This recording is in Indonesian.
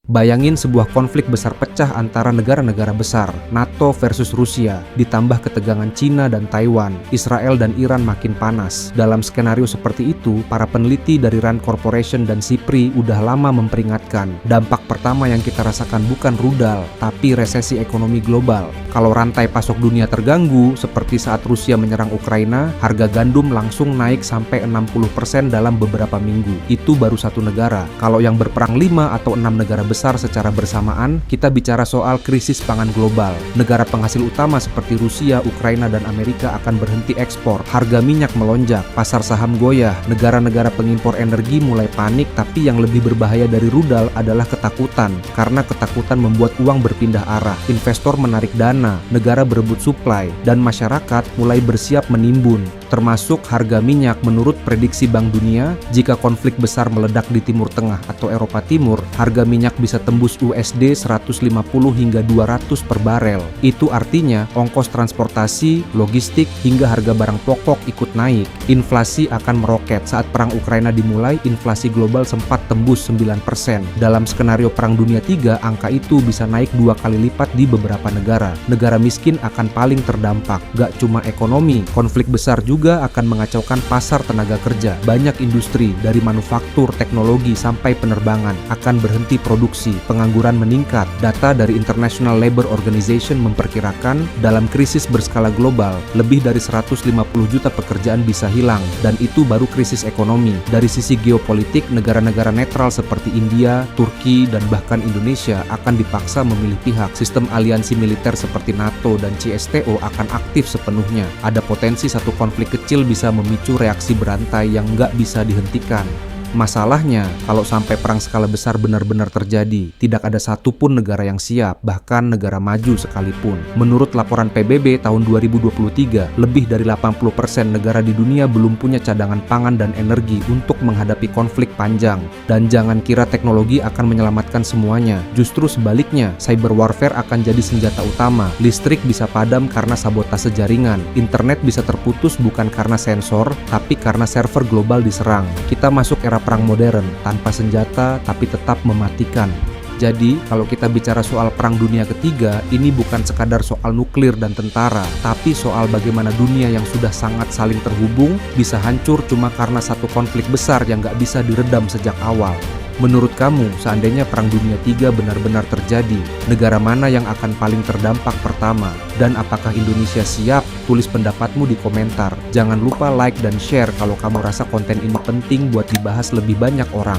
Bayangin sebuah konflik besar pecah antara negara-negara besar, NATO versus Rusia, ditambah ketegangan Cina dan Taiwan, Israel dan Iran makin panas. Dalam skenario seperti itu, para peneliti dari RAND Corporation dan SIPRI udah lama memperingatkan, dampak pertama yang kita rasakan bukan rudal, tapi resesi ekonomi global. Kalau rantai pasok dunia terganggu, seperti saat Rusia menyerang Ukraina, harga gandum langsung naik sampai 60% dalam beberapa minggu. Itu baru satu negara. Kalau yang berperang 5 atau 6 negara besar secara bersamaan, kita bicara soal krisis pangan global. Negara penghasil utama seperti Rusia, Ukraina, dan Amerika akan berhenti ekspor. Harga minyak melonjak, pasar saham goyah, negara-negara pengimpor energi mulai panik, tapi yang lebih berbahaya dari rudal adalah ketakutan. Karena ketakutan membuat uang berpindah arah, investor menarik dana, negara berebut suplai, dan masyarakat mulai bersiap menimbun. Termasuk harga minyak. Menurut prediksi Bank Dunia, jika konflik besar meledak di Timur Tengah atau Eropa Timur, harga minyak bisa tembus USD 150 hingga 200 per barel. Itu artinya ongkos transportasi, logistik, hingga harga barang pokok ikut naik. Inflasi akan meroket. Saat perang Ukraina dimulai, inflasi global sempat tembus 9%. Dalam skenario Perang Dunia III, angka itu bisa naik 2 kali lipat di beberapa negara. Negara miskin akan paling terdampak. Gak cuma ekonomi, konflik besar juga akan mengacaukan pasar tenaga kerja. Banyak industri, dari manufaktur, teknologi, sampai penerbangan, akan berhenti produksi. Pengangguran meningkat. Data dari International Labour Organization memperkirakan dalam krisis berskala global, lebih dari 150 juta pekerjaan bisa hilang. Dan itu baru krisis ekonomi. Dari sisi geopolitik, negara-negara netral seperti India, Turki, dan bahkan Indonesia akan dipaksa memilih pihak. Sistem aliansi militer seperti NATO dan CSTO akan aktif sepenuhnya. Ada potensi satu konflik kecil bisa memicu reaksi berantai yang nggak bisa dihentikan. Masalahnya, kalau sampai perang skala besar benar-benar terjadi, tidak ada satupun negara yang siap, bahkan negara maju sekalipun. Menurut laporan PBB tahun 2023, lebih dari 80% negara di dunia belum punya cadangan pangan dan energi untuk menghadapi konflik panjang. Dan jangan kira teknologi akan menyelamatkan semuanya. Justru sebaliknya, cyber warfare akan jadi senjata utama. Listrik bisa padam karena sabotase jaringan. Internet bisa terputus bukan karena sensor, tapi karena server global diserang. Kita masuk era perang modern, tanpa senjata tapi tetap mematikan. Jadi, kalau kita bicara soal Perang Dunia Ketiga, ini bukan sekadar soal nuklir dan tentara, tapi soal bagaimana dunia yang sudah sangat saling terhubung bisa hancur cuma karena satu konflik besar yang gak bisa diredam sejak awal. Menurut kamu, seandainya Perang Dunia III benar-benar terjadi, negara mana yang akan paling terdampak pertama? Dan apakah Indonesia siap? Tulis pendapatmu di komentar. Jangan lupa like dan share kalau kamu rasa konten ini penting buat dibahas lebih banyak orang.